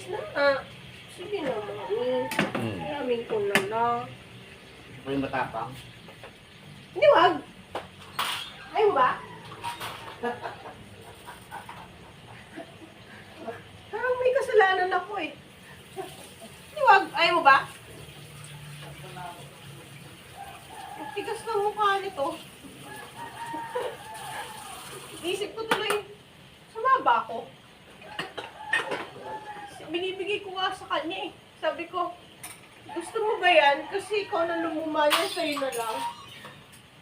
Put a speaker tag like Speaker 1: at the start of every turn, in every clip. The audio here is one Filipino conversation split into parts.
Speaker 1: Na, sige na, mami. Alamin ko na lang.
Speaker 2: Ito yung matapang.
Speaker 1: Hindi, wag. Ayaw mo ba? Parang may kasalanan ako eh. Hindi, wag. Ayaw mo ba? Ang tigas ng mukha nito. Isip ko tuloy, sumaba ako. Binibigay ko nga sa kanya eh. Sabi ko, gusto mo ba yan? Kasi ikaw na lumumaya, sa'yo na lang.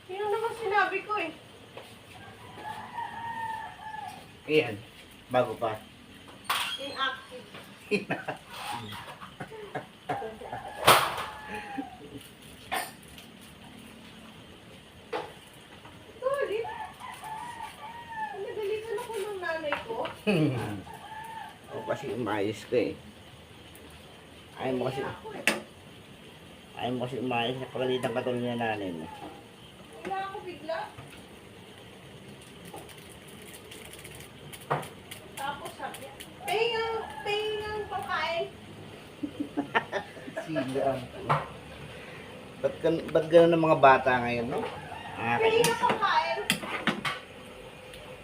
Speaker 1: Yun ang naman sinabi ko eh.
Speaker 2: Ayan. Bago pa.
Speaker 1: Inactive. Ito ulit. Pinagalitan ako ng nanay ko.
Speaker 2: O kasi umayos ko eh. Ayaw mo kasi,
Speaker 1: Ako eh.
Speaker 2: ayaw mo kasi umayos na pagalitan katulad niya nanay mo.
Speaker 1: Wala ako bigla. Tapos sabi niya, pahingang pangkain.
Speaker 2: Sigaan. Ba't gano'n ng mga bata ngayon, no?
Speaker 1: Pahingang pangkain.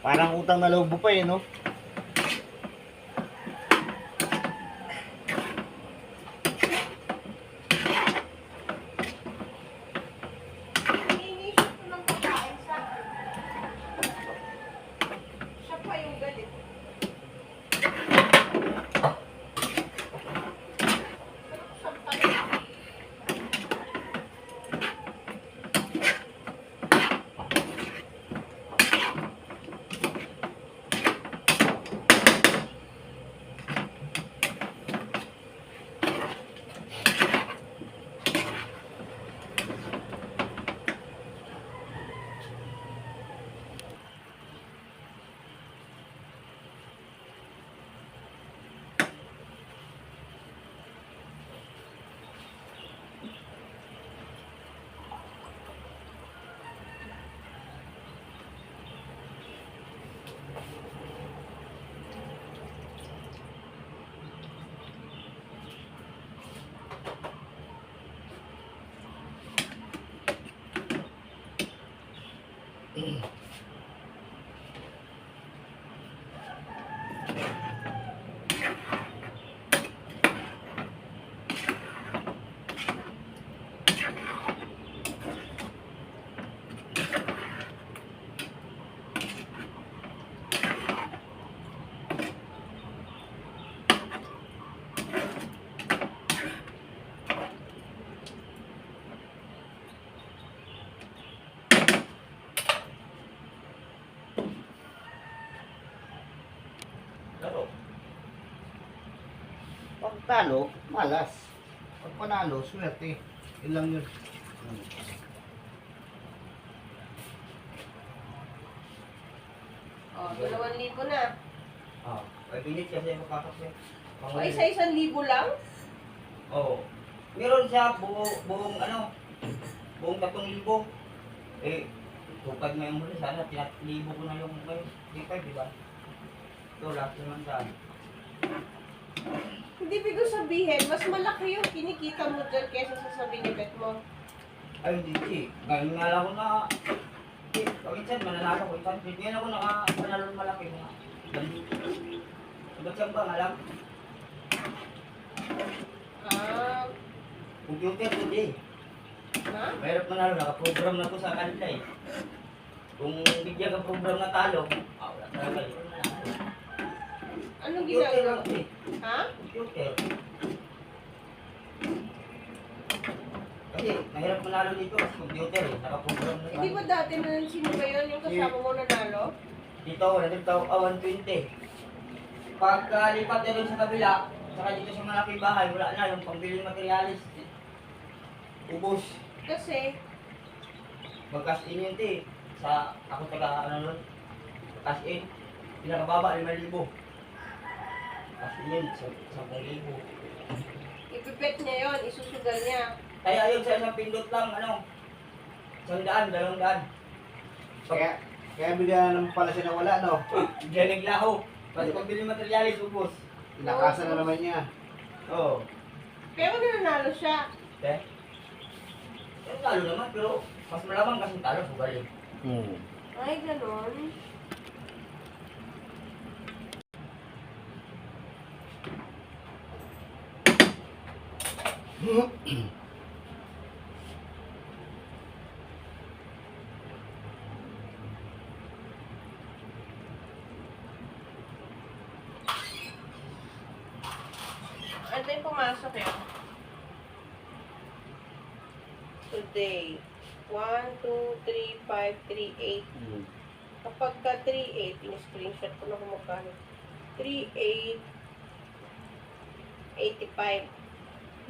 Speaker 2: Parang utang na loob mo pa eh, no?
Speaker 1: Hihingi siya ko ng pangkain sa akin. Siya pa yung galit. Sampalin ako.
Speaker 2: Laro. Pag talo, malas. Pag panalo, swerte. Yun lang yun.
Speaker 1: Oh, 2,000 na.
Speaker 2: Ah, 5 minutes kasi makakasya.
Speaker 1: O, isa-1,000 lang?
Speaker 2: Oo. Meron siya buong ano, buong 3,000. Eh, tupad na yung muli. Sana pinatlibo ko na yung kayo. Di ba, di ba? Ito, last naman saan.
Speaker 1: Hindi bigo sabihin, mas malaki yung kinikita mo dyan kesa sa sa binibet mo.
Speaker 2: Ay, hindi eh. Ngayon nga lang ako na, eh, paminsan mananalo ko. Ngayon ako nakapanalo ng malaki mga. Ba't siyang ba nga lang?
Speaker 1: Ah,
Speaker 2: Computer hindi.
Speaker 1: ha?
Speaker 2: Mahirap manalo, nakaprogram na ko sa kanila eh. Kung bigyan ka program na talo, wala talaga yun.
Speaker 1: Anong
Speaker 2: Computer
Speaker 1: ginagawa?
Speaker 2: lang eh.
Speaker 1: Ha?
Speaker 2: Computer. Kasi mahirap manalo dito sa computer eh. Nakaprogram na
Speaker 1: Hindi ba dati na sino ba yun yung kasama mo nanalo?
Speaker 2: Dito, nandito, 120. Pagkalipat na rin sa kabila, saka dito sa malaking bahay, wala na yung pambiling materialis. Ubus.
Speaker 1: Kasi,
Speaker 2: Mag-cash in yun, te. Sa, ako taga, ano nun, cash in. Pinakababa, 5,000. Cash in yun, 10,000.
Speaker 1: ipipet niya yon, isusugal niya.
Speaker 2: Kaya yun sa isang pindot lang, ano, 100, 200.
Speaker 3: Kaya bigyan naman pala siya na wala, no?
Speaker 2: Diyan naglaho. Pati pambili materialis, ubos.
Speaker 3: Tinakasan na naman niya.
Speaker 2: Oo.
Speaker 1: Kaya mo nanalo siya.
Speaker 2: Eh? Eh, talo naman, pero mas malamang kasi talo sa balik.
Speaker 1: Ay, ganon. Ano yung pumasok yun? Today. 1, 2, 3, 5, 3, 8. Kapag ka 3, 8, in-screenshot ko na kung magkano. 3, 8, 85.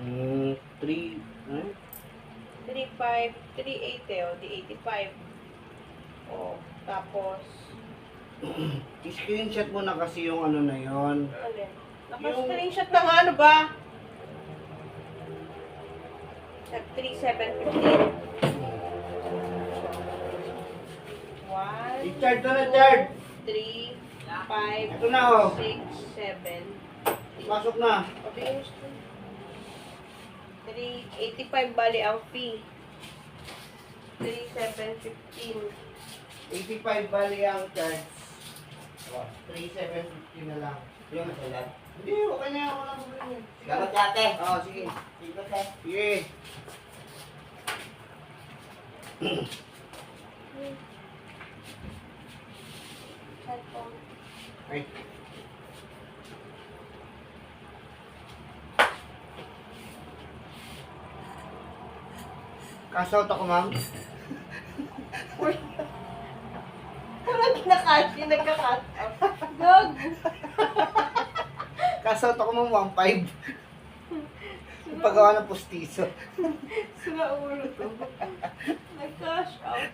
Speaker 3: 3,
Speaker 1: 3, 5, 3, 8 eh, o di 85. O, tapos,
Speaker 3: I-screenshot mo na kasi yung ano na yon.
Speaker 1: ano yun? Naka-screenshot na nga, ano ba? 3715. 1,
Speaker 3: I-chart na na, chart.
Speaker 1: 3, 5,
Speaker 3: Ito na, oh.
Speaker 1: 6, 7.
Speaker 3: Pasok na.
Speaker 1: Mabilis to. 385 bali ang fee. 3715.
Speaker 3: 85 bali ang chart. 3,750 na lang.
Speaker 2: Yung masalan.
Speaker 3: Hindi, okay na yan. Wala problema.
Speaker 2: Salamat ate.
Speaker 3: Oo, sige.
Speaker 2: Sige, ate.
Speaker 3: Sige.
Speaker 1: Cellphone.
Speaker 3: Ay. Kasout ako, ma'am.
Speaker 1: Parang kinakash, yung nagka-cut out. Gag!
Speaker 3: Kasout ako, ma'am, 1.5. Paggawa ng pustiso.
Speaker 1: Sila ulo to. Nag-cash out.